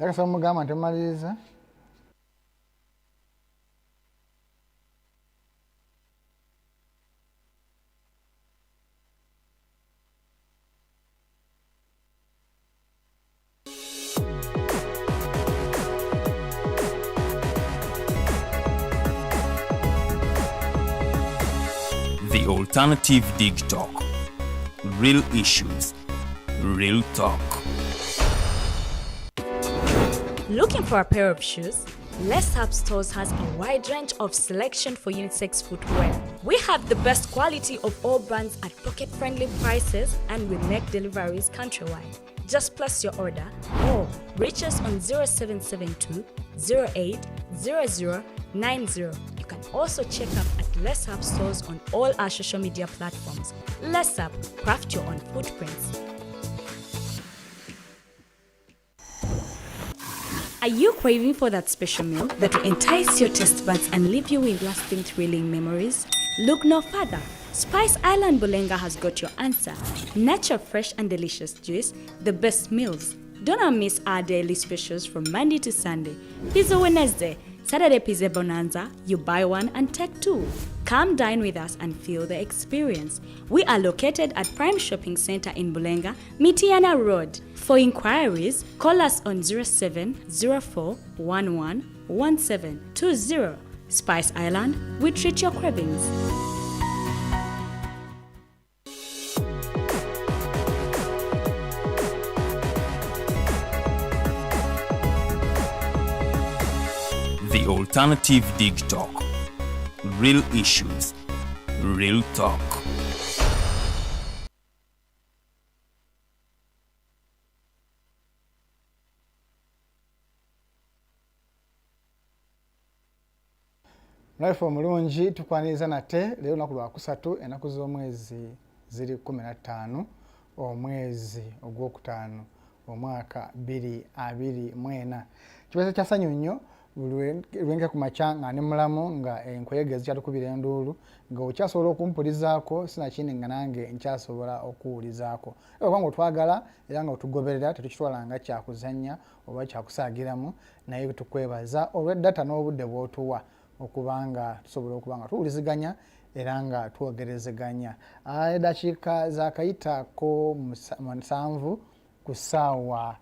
yakasaba mugamba ntemaliriza. The Alternative Dig Talk. Real issues, real talk. Looking for a pair of shoes? Les Hub Stores has a wide range of selection for unisex footwear. We have the best quality of all brands at pocket-friendly prices, and we make deliveries countrywide. Just place your order or reach us on 0772 08 0090. You can also check up at Les Hub Stores on all our social media platforms. Les Hub, craft your own footprints. Are you craving for that special meal that will entice your taste buds and leave you with lasting thrilling memories? Look no further. Spice Island Bulenga has got your answer. Natural, fresh and delicious juice, the best meals. Don't miss our daily specials from Monday to Sunday. Pizza Wednesday, Saturday Pizza Bonanza, you buy one and take two. Come dine with us and feel the experience. We are located at Prime Shopping Center in Bulenga, Mitiana Road. For inquiries, call us on 0704 11 1720. Spice Island, we treat your cravings. The Alternative Dig Talk. Real issues, real talk. Life omulungi tukwaniriza nate leo naku lwa kusatu enaku z'omwezi ziri 15 omwezi ogwokutaano omwaka 2024. Kibaza kyasanyu nnyo lwenge ku macha nga ne mulamu nga enkwege zikyalukubira enduulu nga okyasobola okumpulizaako sinakindi nga nange nkyasobola okuwulizaako. Kubanga twagala era nga otugoberera tetukitwala nga kyakuzannya oba kyakusaagiramu, naye tukwebaza olw'eddata n'obudde bw'otuwa okubanga tusobola okubanga tuwuliziganya era nga twogerezeganya. Eddakiika zaakayitako 7 ku ssaawa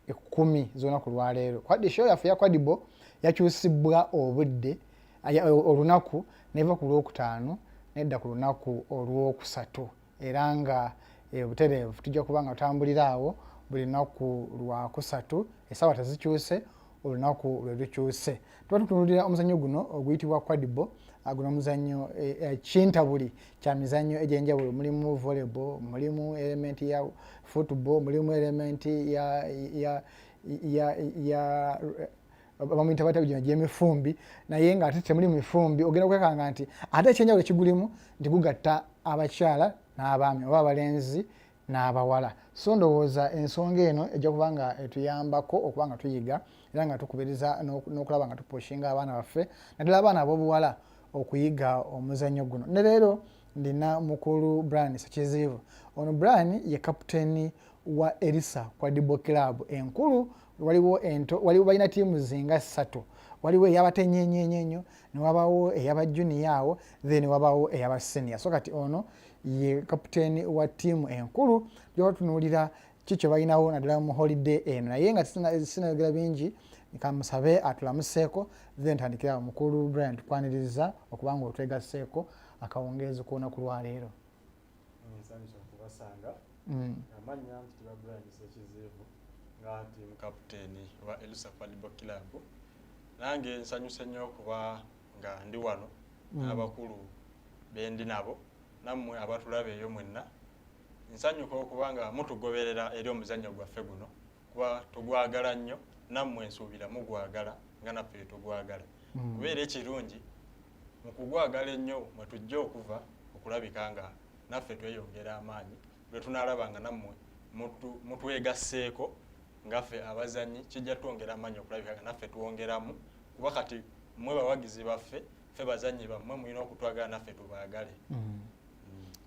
10 z'olunaku lwaleero. Show yaffe ya Kwadibo yakyusibwa obudde olunaku neva ku lwokutaano nedda ku lunaku olwokusatu, era nga obutereevu tujja kuba nga tutambulira awo buli lunaku lwa kusatu, essaawa tezikyuse, olunaku lwe lukyuse. Tuba tutunuulira omuzannyo guno oguyitibwa Kwadibo. Guno omuzannyo kintabuli kya mizannyo egy'enjawulo. Mulimu volleyball, mulimu elementi ya football, mulimu elementi ya bamuyita batya gino gy'emifumbi, naye nga ate temuli mifumbi. Ogenda kwekanga nti ate ekyenjawulo ekigulimu nti gugatta abakyala n'abaami oba abalenzi n'abawala. So ndowooza ensonga eno ejja kuba nga etuyambako okuba nga tuyiga era nga tukubiriza n'okulaba nga tupushinga abaana baffe naddala abaana ab'obuwala okuyiga omuzannyo guno. Ne leero ndina mukulu Brian Sekizibu. Ono Brian ye kapiteeni wa Elisa Kwadibo Club enkulu. Waliwo balina ttiimu zinga 3. Waliwo ey'abatenyenyenyenyo, ne wabaawo ey'abajuniya awo, then wabaawo ey'abasenior. So kati ono ye kapiteeni wa ttiimu enkulu gy'otunuulira kikyo balinawo naddala mu holiday eno. Naye nga sinayogera bingi nkamusabe atulamuseeko, then tandikira mukulu Brian tukwaniriza okubanga otwegasseeko akawungeezi k'olunaku lwaleero. Nsanyusa okubasanga. Amanya nti Brian Sekizibu nga ttiimu kapiteeni wa Elisa Kwadibo Club. Nange nsanyuse nnyo okuba nga ndi wano n'abakulu bendi nabo nammwe abatulaba eyo mwenna. Nsanyuka okuba nga mutugoberera eri omuzannyo gwaffe guno kuba tugwagala nnyo, nammwe nsuubira mugwagala nga naffe tugwagala. Kubeera ekirungi mu kugwagala ennyo mwe tujja okuva okulabika nga naffe tweyongera amaanyi lwe tunaalaba nga nammwe mutwegasseeko ngaffe abazannyi, kijja twongera amaanyi okulabika nga naffe tuwongeramu kuba kati mmwe bawagizi baffe, ffe bazannyi bammwe mulina okutwagala naffe tubaagale.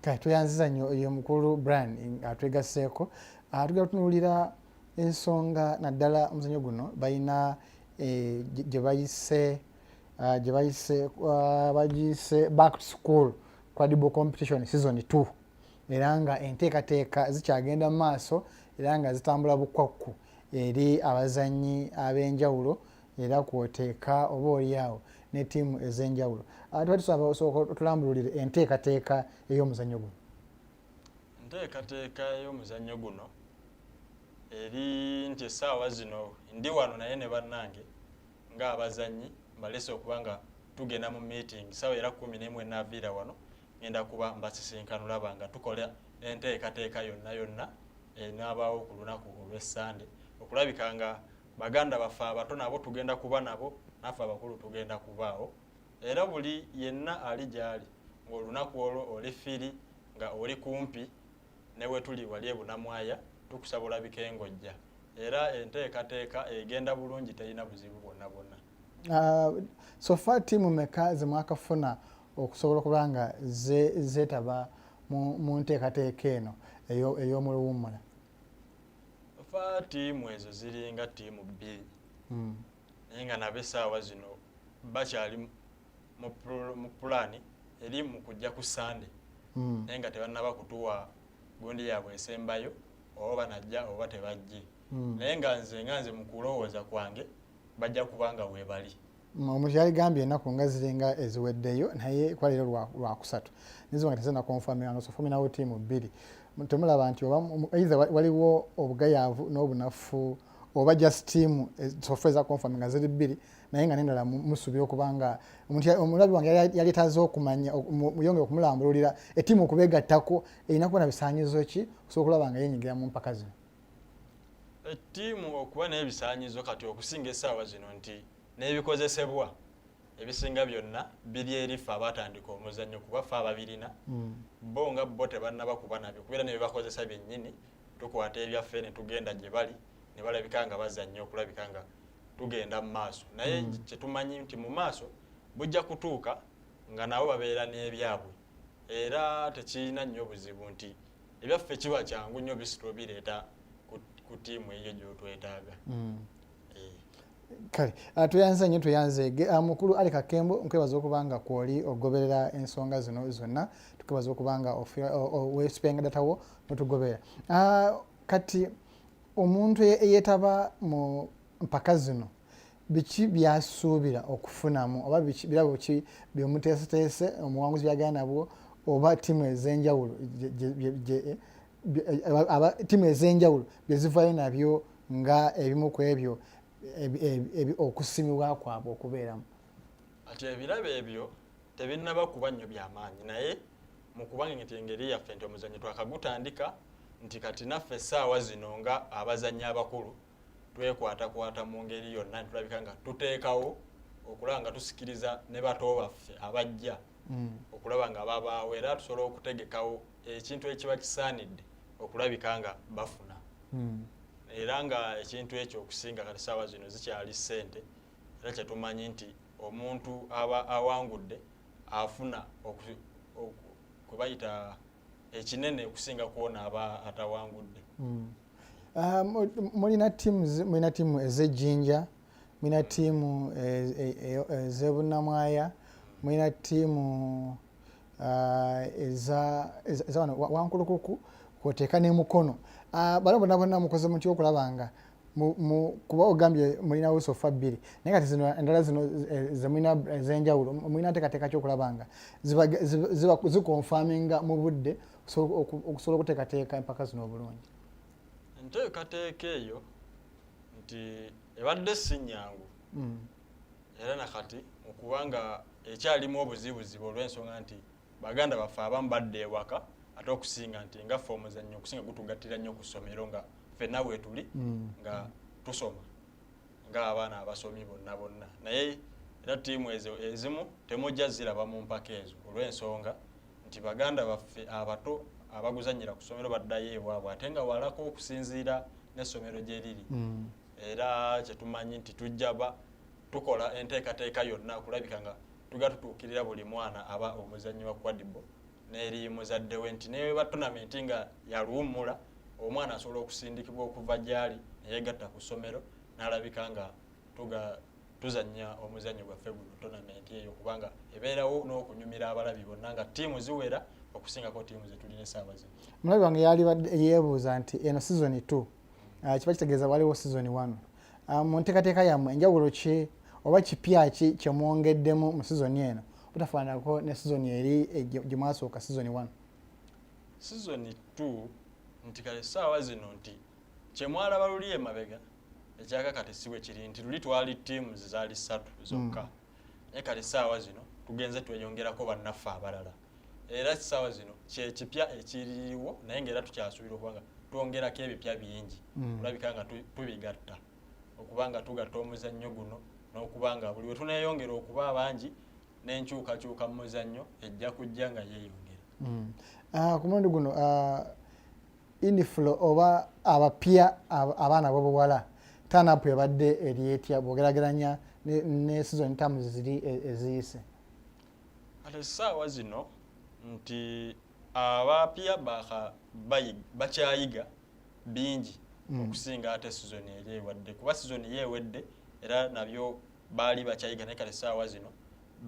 Kati tuyanziza nnyo ye mukulu Brian atwegasseeko. Tugenda tunuulira ensonga naddala omuzannyo guno balina gye bagiyise back to school credible competition season 2 era nga enteekateeka zikyagenda mu maaso era nga zitambula bukwakku eri abazannyi ab'enjawulo era kwoteeka oba oliawo ne ttiimu ez'enjawulo. Tuba tusaba osooka otulambululire enteekateeka ey'omuzannyo guno. Enteekateeka ey'omuzannyo guno eri nti essaawa zino ndi wano naye ne bannange ng'abazannyi balese okuba nga tugenda mu meeting ssaawa era 11 n'aviira wano ngenda kuba mbasisinkana olaba nga tukola enteekateeka yonna enaabaawo ku lunaku olw'Essande okulabika nga baganda baffe abato nabo tugenda kuba nabo naffe abakulu tugenda kubaawo era buli yenna ali gy'ali ng'olunaku olwo oli firi nga oli kumpi newe tuli wali ebunamwaya tukusaba olabika engojja era enteekateeka egenda bulungi terina buzibu bwonna. So far ttiimu meka ze mwakafuna okusobola okuba nga zeetaba mu nteekateeka eno ey'omu luwummula? Fa ttiimu ezo ziringa ttiimu 2 naye nga nabo essaawa zino bakyali mu pulaani eri mu kujja ku Sande naye nga tebannaba kutuwa gundi yaabwe esembayo oba banajja oba tebajje naye nga nze mu kulowooza kwange bajja kubanga weebali. Omuntu yaligambye ennaku nga ziringa eziweddeyo naye kwaleero lwakusatu nizo nga tezina konfaminga nga sofuminawo ttiimu 2 temulaba nti either waliwo obugayaavu n'obunafu oba just ttiimu sofa eza konfaminga ziri 2 naye nga nendala musuubira okuba nga omulabi wange yali taze okumanya muyonge okumulambululira ettiimu okubeegattako erina kubona bisaanyizo ki okusobola okulaba nga yenyigira mu mpaka zino. Ettiimu okuba n'ebisaanyizo kati okusinga essaawa zino nti n'ebikozesebwa ebisinga byonna biri erifa abatandika omuzannyo kuba ffe ababirina bo nga bo tebannaba kuba nabyo kubeera ne bibakozesa byennyini tukwata ebyaffe ne tugenda gye bali ne balabika nga bazannya okulabika nga tugenda mu maaso naye kyetumanyi nti mu maaso bujja kutuuka nga nabo babeera n'ebyabwe era tekirina nnyo buzibu nti ebyaffe kiba kyangu nnyo bisitula bireeta ku ttiimu eyo gy'otwetaaga. Kale tuyanze nnyo tuyanzeege mukulu Ali Kakembo nkwebaza okuba nga kwoli ogoberera ensonga zino zonna tukwebaza okuba nga weesipengadatawo notugobera kati omuntu eyeetaba mu mpaka zino biki byasuubira okufunamu oba birabo ki byemuteeseteese omuwanguzi byagenda nabwo oba ttiimu ez'enjawulo ttiimu ez'enjawulo byezivaayo nabyo nga ebimu ku ebyo okusimibwa kwabwe okubeeramu? Ati ebirabo ebyo tebinnaba kuba nnyo by'amaanyi naye mu kubanga engeri yaffe nti omuzannyo twakagutandika nti kati naffe essaawa zino nga abazannyi abakulu twekwatakwata mu ngeri yonna netulabika nga tuteekawo okulaba nga tusikiriza ne bato baffe abajja okulaba nga babaawo era tusobola okutegekawo ekintu ekiba kisaanidde okulabika nga bafuna era nga ekintu ekyo okusinga kati ssaawa zino zikyali ssente era kyetumanyi nti omuntu aba awangudde afuna kwe bayita ekinene okusinga kuwona aba atawangudde. Mulina ttiimu ez'ejjinja, mulina ttiimu ez'ebunamwaya, mulina ttiimu eza wankulukuku kwoteeka n'emukono. Bano bonna mukoze mutya okulaba nga kuba ogambye mulinawo sofa 2 naye kati zino endala zino zemulina ez'enjawulo mulina nteekateeka kyokulaba nga zikonfaminga mu budde okusobola okuteekateeka empaka zino obulungi? Enteekateeka eyo nti ebadde si nnyangu era nakati okubanga ekyalimu obuzibuzibu olw'ensonga nti baganda baffe abamu badde ewaka ate okusinga nti nga ffe omuzannyo okusinga gutugattira nnyo ku ssomero nga ffenna weetuli nga tusoma ng'abaana abasomi bonna naye era ttiimu ezimu temujja ziraba mu mpaka ezo olw'ensonga nti baganda baffe abato abaguzannyira ku ssomero baddayo ewaabwe ate nga walako okusinziira n'essomero gye liri era kyetumanyi nti tujja tukola enteekateeka yonna okulabika nga tuga tutuukirira buli mwana aba omuzannyi wa kwadibo n'eri muzadde we nti newe ba tonamenti nga yaluwummula omwana asobola okusindikibwa okuva gyali neyegatta ku ssomero n'alabika nga tuzannya omuzannyo gwaffe guno tournament eyo kubanga ebeerawo n'okunyumira abalabi bonna nga ttiimu ziwera okusingako ttiimu zetulina essaawa zino. Omulabi wange yali yeebuuza nti eno season 2 kiba kitegeeza waliwo season 1 mu nteekateeka yammwe enjawulo ki oba kipya ki kyemwongeddemu mu season eno butafaanako ne season eri gyemwasooka season 1? Season 2 nti kale essaawa zino nti kyemwalaba luli emabega ekyakakati siwe kiri nti luli twali ttiimu zaali 3 zokka naye kale essaawa zino tugenze tweyongerako bannaffe abalala era essaawa zino kyekipya ekiriwo naye ngaera tukyasuubira okubanga twongerako ebipya bingi olabika nga tubigatta okubanga tugatta omuzannyo guno n'okubanga buli we tuneeyongera okuba abangi n'enkyukakyuka mu muzannyo ejja kujja nga yeeyongera. Ku mulundi guno inflow oba abapya abaana b'obuwala turn up ebadde eri etya bw'ogerageranya ne season terms ziri eziyise? Ate essaawa zino nti abapya bakyayiga bingi okusinga ate season eri ewadde kuba season yeewedde era nabyo baali bakyayiga naye kale essaawa zino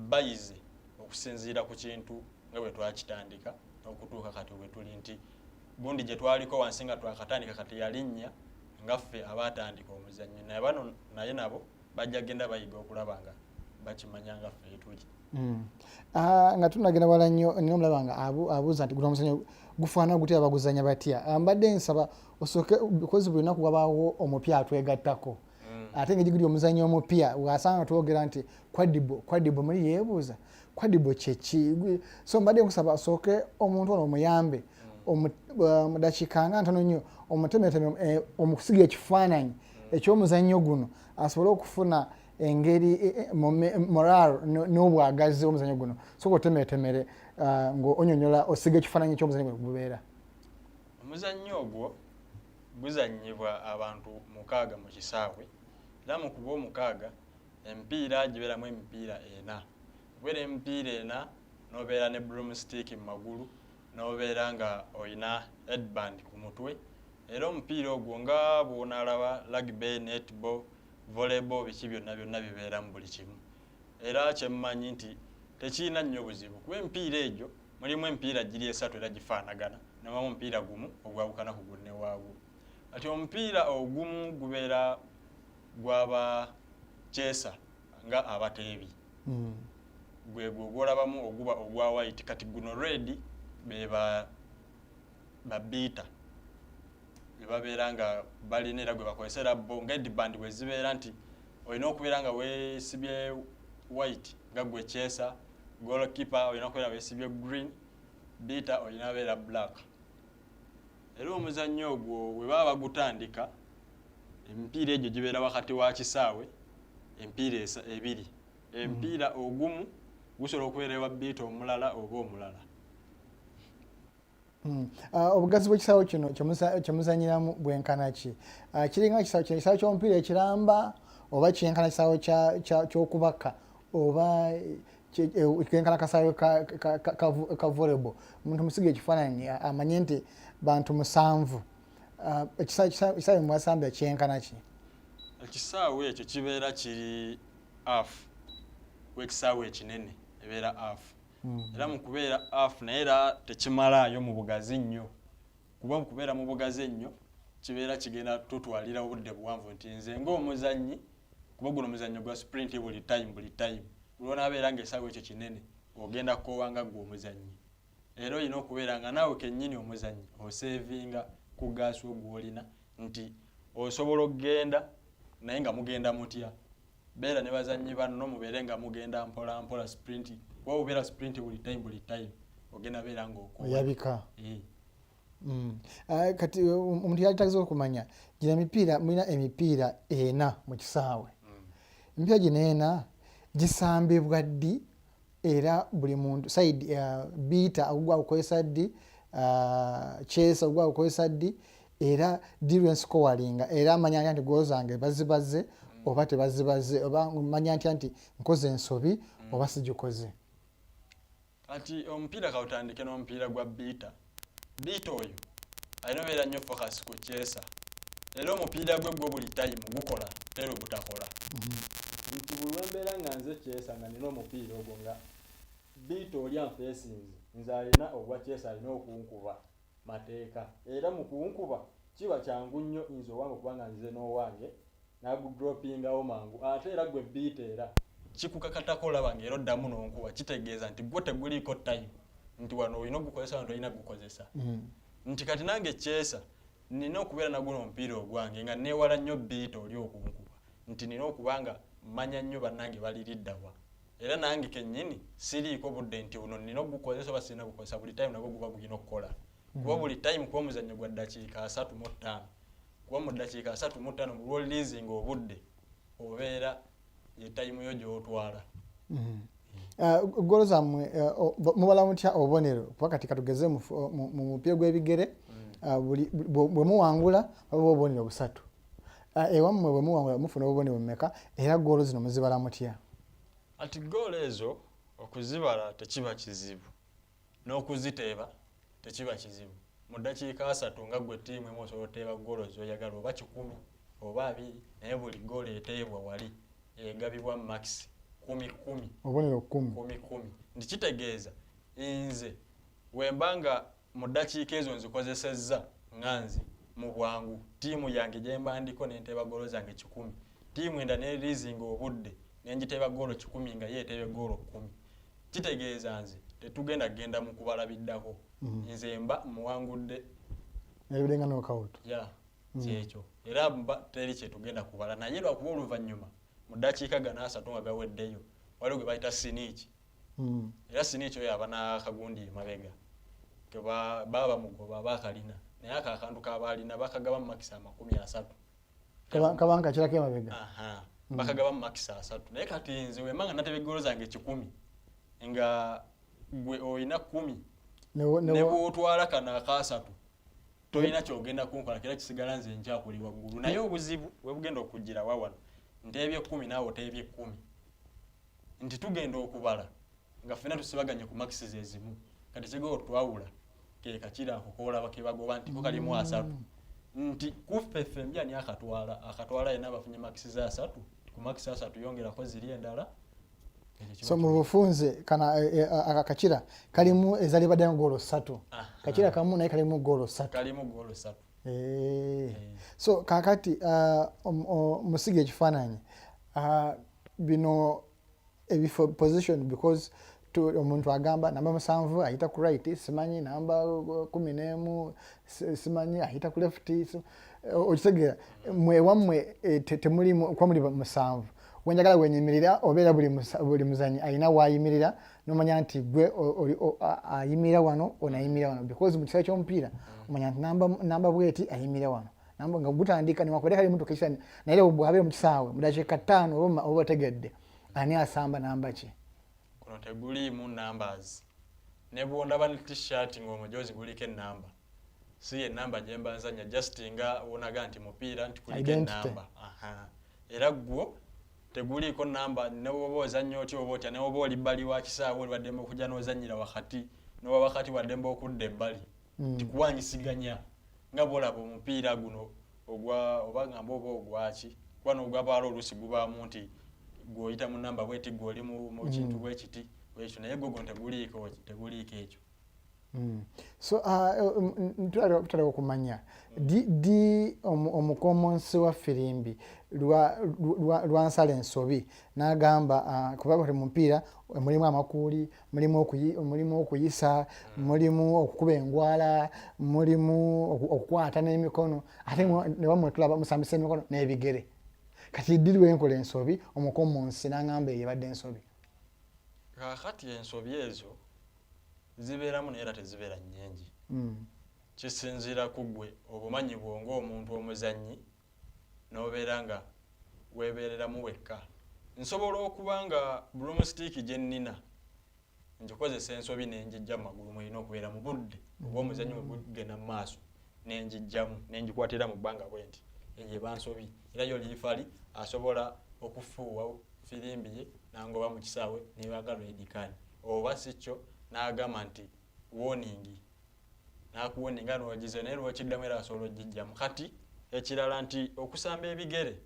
bayize okusinziira ku kintu nga bwe twakitandika okutuuka kati we tuli nti gundi gye twaliko wansi nga twakatandika kati yalinnya ngaffe abaatandika omuzannyo naye bano naye nabo bajja genda bayiga okulaba nga bakimanya ngaffe etuli. Nga tunagenda wala nnyo nina omulaba nga abuuza nti guno omuzannyo gufaanana gutya baguzannya batya. Mbadde nsaba osooke because buli lunaku wabaawo omupya atwegattako ate nga giguli omuzannyo omupya wasanga twogera nti kwadibo muli yeebuuza kwadibo kyeki. So mbadde nkusaba osooke omuntu ono omuyambe mu dakiika nga ntono nnyo omutemeteme omukusiga ekifaananyi eky'omuzannyo guno asobole okufuna engeri moral n'obwagazi omuzannyo guno soka otemetemere ng'onyonyola osiga ekifaananyi eky'omuzannyo guno gubeera. Omuzannyo ogwo guzannyibwa abantu 6 mu kisaawe era mu kuba 6 emipiira gibeeramu emipiira 4 kubeera emipiira 4 n'obeera ne broomstick mu magulu n'obeera nga oyina headband ku mutwe era omupiira ogwo nga bw'onaalaba rugby, netball, volleyball biki byonna bibeera mu buli kimu era kyemmanyi nti tekirina nnyo buzibu kuba emipiira egyo mulimu emipiira giri 3 era gifaanagana nabamu omupiira gumu ogwawukana ku gunne waagwo. Ati omupiira ogumu gubeera gw'abakyesa nga abateebi gwegwo ogwolabamu oguba ogwa white kati guno red beba babiita bebabeera nga balina era gwe bakozesera bo nga headband bwe zibeera nti olina okubeera nga weesibye white nga gwe kyesa goalkeeper olina okubeera weesibye green biita olina beera black. Era omuzannyo ogwo bwe baba bagutandika emipiira egyo gibeera wakati wa kisaawe empiira 2 empiira ogumu gusobola okubeera ewa biita omulala oba omulala. Obugazi bw'ekisaawe kino kyemuzanyiramu bwenkana ki? Kiringa kisaawe ky'omupiira ekiramba oba kyenkana kisaawe ky'okubaka oba kyenkana kasaawe ka volleyball? Omuntu musiga ekifaananyi amanye nti bantu 7 ekisaawe mwasambya kyenkana ki? Ekisaawe ekyo kibeera kiri half w'ekisaawe ekinene ebeera half era mu kubeera half naye era tekimalaayo mu bugazi nnyo kuba mu kubeera mu bugazi ennyo kibeera kigenda tutwalira obudde buwanvu nti nze ng'omuzannyi kuba guno omuzannyo gwa sprint buli time buli onaabeera ng'ekisaawe ekyo kinene ogenda kukowanga gwe omuzannyi era olina okubeera nga naawe kennyini omuzannyi oseevinga ku gaasi ogw'olina nti osobola okugenda naye nga mugenda mutya beera ne bazannyi banno mubeere nga mugenda mpola mpola sprint kuba obeera sprint buli time ogenda beera ng'oyabika. Kati omuntu yali tagiza okumanya gino emipiira mulina emipiira 4 mu kisaawe emipiira gino 4 gisambibwa ddi era buli muntu side biita ogwa kukozesa ddi chase ogwa kukozesa ddi era ddi scoring era amanya nti goal zange bazibaze oba tebazibaze oba manya nti nkoze ensobi oba sigikoze. Kati omupiira kawutandike n'omupiira gwa biita oyo alina beera nnyo focus ku kyesa era omupiira gwe gwo buli time gukola era gutakola nti buli wembeera nga nze kyesa nga nina omupiira ogwo nga biito oli anfeesinzi nze alina obwa kyesa alina okunkuba mateeka era mu kunkuba kiba kyangu nnyo nze owange kubanga nze n'owange nagudropingawo mangu ate era gwe biito era kikukakatako olaba ng'era oddamu n'onkuba kitegeeza nti gwe teguliiko time nti wano olina ogukozesa wano tolina gukozesa nti kati nange kyesa nina okubeera naguno omupiira ogwange nga neewala nnyo biito oli okunkuba nti nina okubanga manya nnyo bannange baliriddawa era nange kennyini siriiko budde nti buno nina ogukozesa oba sirina gukozesa buli time nagwo guba gulina okukola kuba buli time kuba omuzannyo gwa ddakiika 35 kuba mu ddakiika 35 buli oliliizinga obudde obeera ye time yo gy'otwala golo zammwe mubala mutya obubonero kuba kati katugeze mu mupiira gw'ebigere bwe muwangula oba obubonero busatu ewammwe bwe muwangula mufuna obubonero mmeka era golo zino muzibala mutya ati golo ezo okuzibala tekiba kizibu n'okuziteeba tekiba kizibu mu ddakiika 3 nga gwe ttiimu emu osobola oteeba golo z'oyagala oba 10 oba 2 naye buli golo eteebwa wali egabibwa max 10 obubonero 10 nti kitegeeza nze wembanga mu ddakiika ezo nzikozesezza nganzi mu bwangu ttiimu yange gye mba ndiko n'enteeba golo zange 10 ttiimu enda n'eriizinga obudde n'engiteeba golo 10 nga yeeteebe golo 10 kitegeeza nze tetugenda genda mu kubala biddako nze mba muwangudde ebirenga knockout kyekyo era mba teri kyetugenda kubala naye lwakuba oluvannyuma mu ddakiika gana 3 nga gaweddeyo waliwo gwe bayita siniiki era siniiki oyo aba n'akagundi emabega ke baba bamugoba bakalina naye ako akantu kabaalina bakagaba mu makisa 30 kabanga kirako emabega bakagaba mu makisa 3 naye kati nze wemanga natebe golo zange 10 nga gwe oyina 10 ne bwotwala kana aka 3 tolina kyogenda kunkola kira kisigala nze nkyakuli waggulu naye obuzibu we bugenda okugira wawano ntebye 10 naawe otebye 10 nti tugenda okubala nga ffena tusibaganye ku maxes ezimu kati kigo twawula ke kakira akokola bakebagoba nti ko kalimu 3 nti kufefe mbyani akatwala yena bafunye maxes 3 ku maxes 3 yongerako ziri endala so mu bufunze kana akakira kalimu ezali badde golo 3 kakira kamu naye kalimu golo 3 so kakati musige ekifaananyi bino ebifo position because omuntu agamba namba 7 ayita ku right simanyi namba 11 simanyi ayita ku left okitegeera mwe temulimu kwa muli 7 wenjagala wenyimirira obeera buli muzanyi ayina waayimirira nomanya nti gwe ayimirira wano onayimirira wano because mu kisawe ky'omupiira omanya nti namba bweti ayimirira wano namba nga gutandika niwakoleka limu tokesha naye bw'abeera mu kisaawe mu dakiika 5 oba otegedde ani asamba namba ki kuno teguliimu numbers ne bwondaba ne t-shirt ng'omujozi guliko ennamba si ennamba gye mba nzanya just nga wonaga nti mupiira nti kuliko ennamba era gwo teguliiko namba ne bwoba ozannya otya oba otya ne bwoba oli bbali wa kisaawe oli waddemba okujja n'ozannyira wakati n'oba wakati waddemba okudda ebbali tikuwanyisiganya nga bwolaba omupiira guno oba ngamba oba ogwaki kuba n'ogwabaala oluusi gubaamu nti gw'oyita mu namba bweti gw'oli mu kintu bwekiti bwekyo naye gwo teguliiko ekyo so tutera okumanya di omukomonsi wa firimbi lwansala ensobi n'agamba kuba bati mupiira mulimu amakuuli mulimu okuyisa mulimu okukuba engwala mulimu okukwata n'emikono ate ne wamwe tulaba musambisa emikono n'ebigere kati diriwe enkola ensobi omukomonsi n'agamba eyebadde ensobi kakati ensobi ezo zibeeramu naye era tezibeera nnyingi kisinziira ku ggwe obumanyi bwo ng'omuntu omuzannyi n'obeera nga weebeereramu wekka nsobola okuba nga broomstick gye nnina ngikozesa ensobi n'engijja mu magulu mwerina okubeera mu budde oba omuzannyi bwe gugenda mu maaso n'engijjamu n'engikwatira mu bbanga bwe nti eyo eba nsobi era yo liifali asobola okufuuwa firimbi ye nangoba mu kisaawe nebaga lwedikaani oba si kyo n'agamba nti warning nakuwoni nga n'ogize naye lwokiddamu era asobola ogijjamu. Kati ekirala nti okusamba ebigere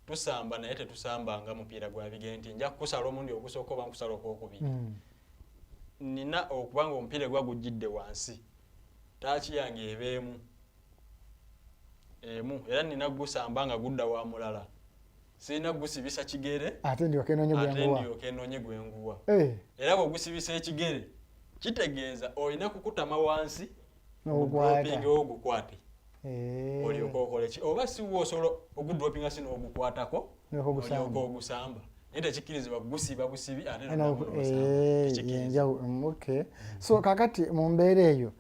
tusamba naye tetusambanga mupiira gwa bigere nti nja kukusala omundi ogusooka oba nkusala okwokubiri. Nina okubanga omupiira gwa gujjidde wansi taaki yange ebeemu era nina gusamba nga gudda wa mulala. Sirina gusibisa kigere ate ndyoke noonye gwenguwa. Era bw'ogusibisa ekigere kitegeeza olina kukutama wansi n'ogupinga ogukwate. Olyoka okola ki oba si woosobola ogudropinga si n'ogukwatako olyoka ogusamba. Naye tekikkirizibwa gusiba busibi ate okay. So kakati mu mbeera eyo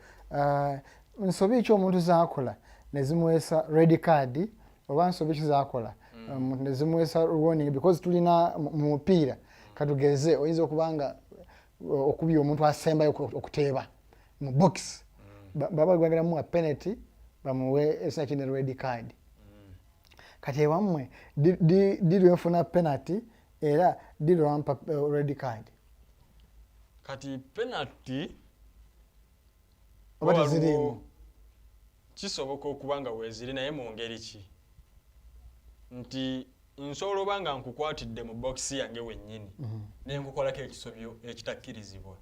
nsobi ki omuntu zaakola ne zimuweesa red card oba nsobi ki zaakola ne zimuweesa warning because tulina mu mupiira katugeze oyinza okubanga okubya omuntu asembayo okuteeba mu box baba gwagalamu a penalty bamuwe esakine red card. Kati ewammwe did enfuna penalty era did wampa red card. Kati penalty oba tezirimu kisoboka okuba nga weeziri naye mu ngeri ki nti nsobola oba nga nkukwatidde mu bokisi yange wennyini ne nkukolako ekisobyo ekitakkirizibwa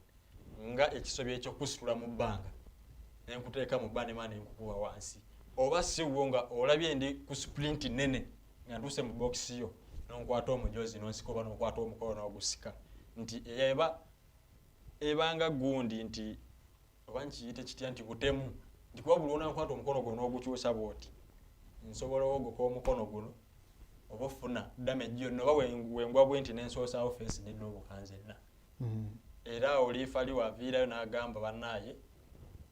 nga ekisobyo ekyokusitula mu bbanga ne nkuteeka mu bbanga ne nkukuba wansi oba si wo nga olabye ndi ku sprint nene nga ntuuse mu bokisi yo n'onkwata omujozi n'onsika oba n'okwata omukono n'ogusika nti ebanga gundi nti oba nkiyite kitya nti butemu nti kuba buli onankwata omukono gwo n'ogukyusa bw'oti nsobola ogoka omukono guno oba ofuna damage yonna oba wengwa bwe nti n'ensoosaawo feesi nedda obukanzenna. Era oliifali waviirayo n'agamba bannaaye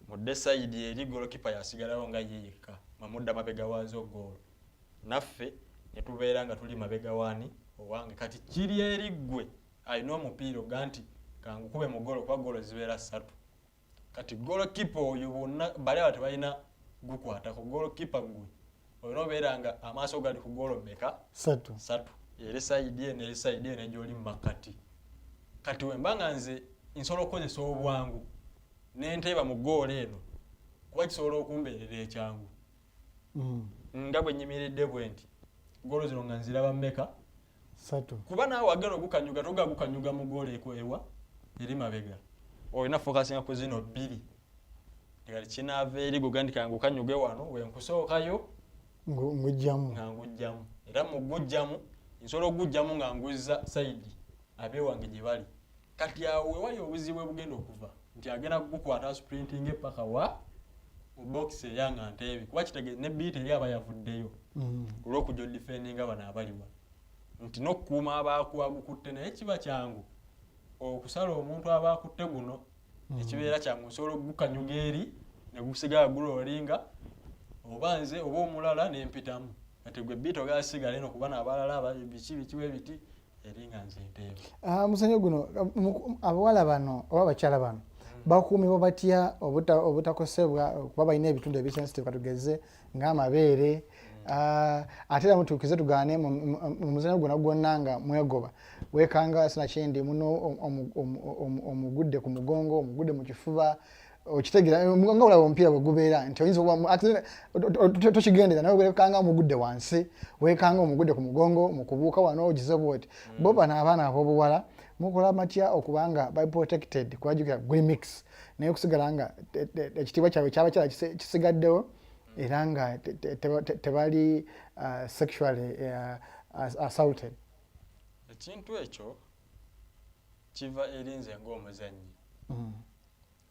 mudde sayidi eri golokipa yasigalawo nga ye yekka mamudda mabega waazo goolo naffe ne tubeera nga tuli mabega waani owange kati kiri eri ggwe alina omupiira oga nti kangukube mu goolo kuba goolo zibeera 3 kati golokipa oyo bonna bali aba tebalina gukwatako golokipa ggwe olina obeera nga amaaso gali ku goolo mmeka 3 eri sayidi eno eri sayidi eno egyoli mu makkati. Kati wemba nga nze nsobola okukozesa obwangu n'enteeba mu goolo eno kuba kisobola okumbeerera ekyangu nga bwe nnyimiridde bwe nti goolo zino nga nziraba mmeka 3 kuba naawe wagenda ogukanyuga togagukanyuga mu goolo ekwewa eri mabega olina fokasinga ku zino 2 nga kinaava eri gugandika nga ukanyuge wano wenkusookayo ngujjamu era mu gujjamu nsobola okugujjamu nga nguzza sayidi abe wange gye bali. Kati awo wewali obuzibu bugenda okuva nti agenda kugukwata sprinting epaka wa mu box eyanga nteebi kuba kitegeeza ne beat eri aba yavuddeyo olw'okujja odifendinga bano abaliwa nti n'okukuuma abaakutte naye kiba kyangu okusala omuntu abaakutte guno ekibeera kyangu nsobola okugukanyuga eri ne gusigala guloolinga oba nze oba omulala n'empitamu kati gwe beat ogasigala eno kuba n'abalala biki biti eri nga nze nteebi. Muzannyo guno abawala bano oba abakyala bano bakuumibwa batya obutakosebwa kuba balina ebitundu ebisensitive katugeze ng'amabeere ate era mutuukize tugaane mu muzannyo guno gwonna nga mwegoba weekanga sinakindi muno omugudde ku mugongo omugudde mu kifuba okitegera nga olaba omupiira bwe gubeera nti oyinza tokigendera nawe weekanga omugudde wansi weekanga omugudde ku mugongo mu kubuuka wano ogize bwoti bo bano abaana ab'obuwala mukola matya okubanga by protected kubajjukira gwimix naye okusigala nga ekitiibwa kyabwe kyabakyala kisigaddewo era nga tebali sexually assaulted. Ekintu ekyo kiva eri nze ng'omuzannyi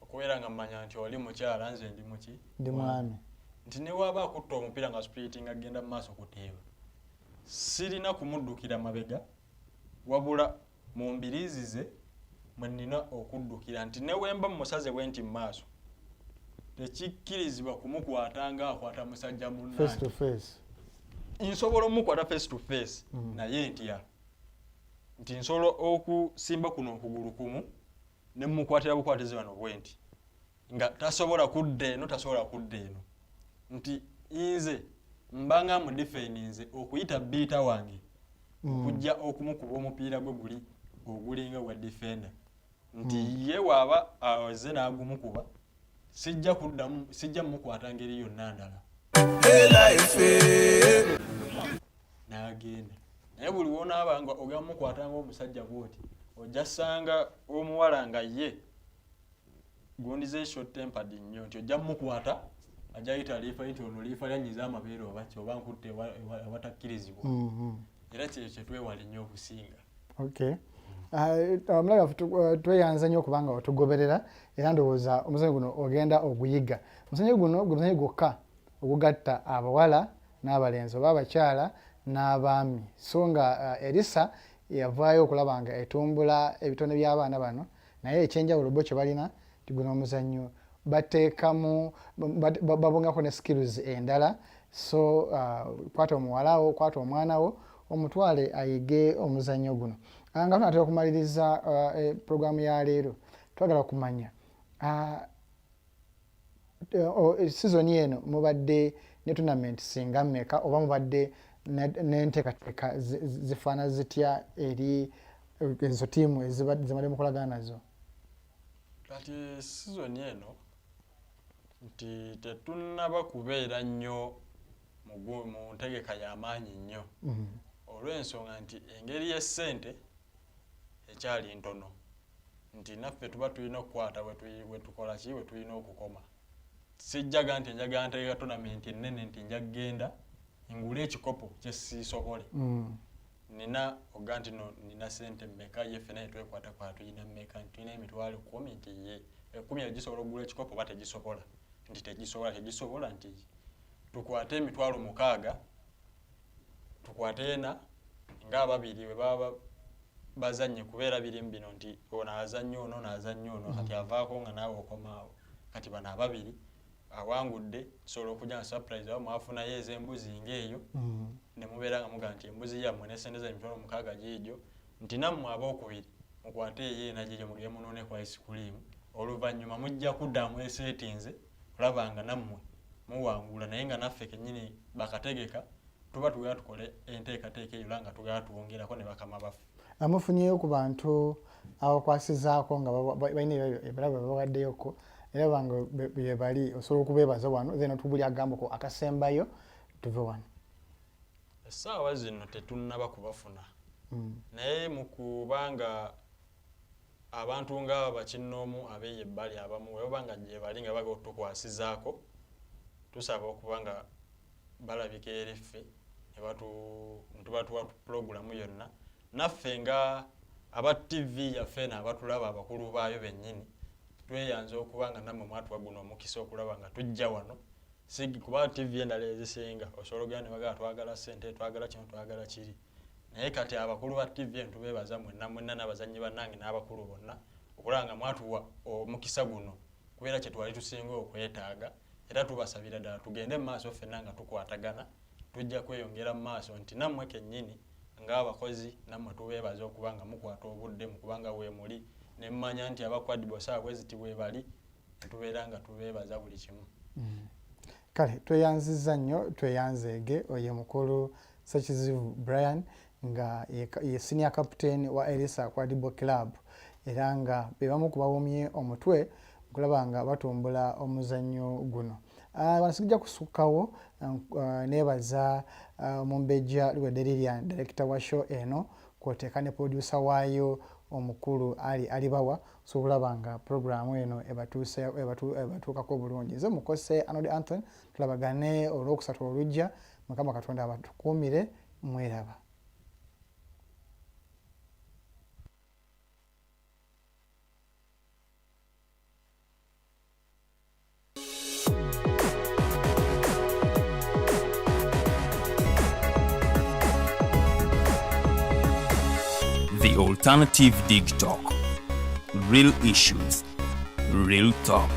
okubeera nga mmanya nti oli mukyala nze ndi muki ndi mwami nti ne waaba akutta omupiira nga spiriting agenda mu maaso kuteeba sirina kumuddukira mabega wabula mu mbiriizi ze mwe nnina okuddukira nti ne wemba mumusaze bwe nti mu maaso tekikkirizibwa kumukwata nga akwata musajja munnaye face to face. Nsobola omukwata face to face naye ntya nti nsobola okusimba kuno okugulu kumu ne mumukwatira bukwatizi bano bwe nti nga tasobola kudda eno tasobola kudda eno nti nze mbanga mu defendinze okuyita biita wange okujja okumukuba omupiira gwe guli ogulinga gwa defender nti ye waaba aze n'agumukuba sijja mukwata ngeri yonna ndala n'agenda naye buli wonaabanga ogenda mukwata ng'omusajja bwoti ojja ssanga omuwala nga ye gondize short tempered nnyo nti ojja mukwata ajja yita liifa nti ono liifa lyanyiza amabeere oba ki oba nkutte awatakkirizibwa era kye twewala nnyo okusinga. Okay. Omulaga tweyanza nnyo okubanga otugoberera era ndowooza omuzanyo guno ogenda oguyiga. Omuzanyo guno gwe muzanyo gwokka ogugatta abawala n'abalenzi oba abakyala n'abaami so nga Elisa yavaayo okulaba nga etumbula ebitone by'abaana bano naye ekyenjawulo bo kye balina nti guno omuzannyo bateekamu babongako ne skills endala so kwata omuwala wo kwata omwana wo omutwale ayige omuzannyo guno. Nga tunatera okumaliriza programu ya leero twagala okumanya season eno mubadde ne tournament singa mmeka oba mubadde n'enteekateeka zifaana zitya eri ezo ttiimu ezibadde mukolagana nazo? Kati season eno nti tetunnaba kubeera nnyo mu ntegeka y'amaanyi nnyo olw'ensonga nti engeri y'essente ekyali ntono nti naffe tuba tulina okukwata we tukola ki we tulina okukoma. Sijjaga nti njagala nteeka tonamenti ennene nti nja kgenda ngule ekikopo kye siisobole nina oga nti no nina sente mmeka ye ffena ne twekwatakwata tulina mmeka nti tulina emitwalo 10 nti ye 10 egisobola okugula ekikopo oba tegisobola nti tegisobola nti tukwate emitwalo 6 tukwate ena nga ababiri we baba bazanye kubeera birimu bino nti ono azannyo ono n'azannyo ono kati avaako nga naawe okomaawo kati bano ababiri awangudde sobola okujja nga surprise awo mwafunayo ez'embuzi ng'eyo ne mubeera nga muga nti embuzi yammwe n'essente za emitwalo 6 giigyo nti nammwe abookubiri mukwate eyo ena giigyo mugende munoone ku ice cream oluvannyuma mujja kuddamu eseetinze olaba nga nammwe muwangula naye nga naffe kennyini bakategeka tuba tugenda tukole enteekateeka eyo nga tugenda tuwongerako ne bakama baffe. Amufunyeyo ku bantu abakwasizaako nga balina ebirabo babawaddeyoko era banga bye bali osobola okubeebaza wano then otubuli agambako akasembayo tuve wano? Essaawa zino tetunnaba kubafuna naye mu kubanga abantu ng'abo bakinnoomu abeeyo ebbali abamu webanga gye bali nga baga otukwasizaako tusaba okuba nga balabika eri ffe ne tubatuwa pulogulamu yonna naffe nga aba TV yaffe n'abatulaba abakulu baayo bennyini tweyanza okuba nga nammwe mwatuwa guno omukisa okulaba nga tujja wano kuba TV endala ezisinga osobola ogenda ne bagala twagala ssente twagala kino twagala kiri naye kati abakulu ba TV ntubeebaza mwenna n'abazannyi bannange n'abakulu bonna okulaba nga mwatuwa omukisa guno kubeera kye twali tusinga okwetaaga era tubasabira ddala tugende mu maaso ffenna nga tukwatagana tujja kweyongera mu maaso nti nammwe kennyini ng'abakozi nammwe tubeebaza okuba nga mukwata obudde mu kubanga weemuli ne mmanya nti abakwadibo saa bweziti bwe bali netubeera nga tubeebaza buli kimu. Kale tweyanziza nnyo tweyanzeege oye mukulu Ssekizibu Brian nga ye senior captain wa Elisa Aquadibo Club era nga be bamu ku bawumye omutwe okulaba nga batumbula omuzannyo guno. Bano sijja kusukkawo neebaza Mumbejja Luwedde Lilian director wa show eno kwoteeka ne producer waayo omukulu alibawa so okulaba nga programu eno ebatuukako bulungi. Nze mukose Arnold Anthony tulabagane olwokusatu olujja. Mukama Katonda abatukuumire mweraba. The Alternative Dig Talk. Real issues, real talk.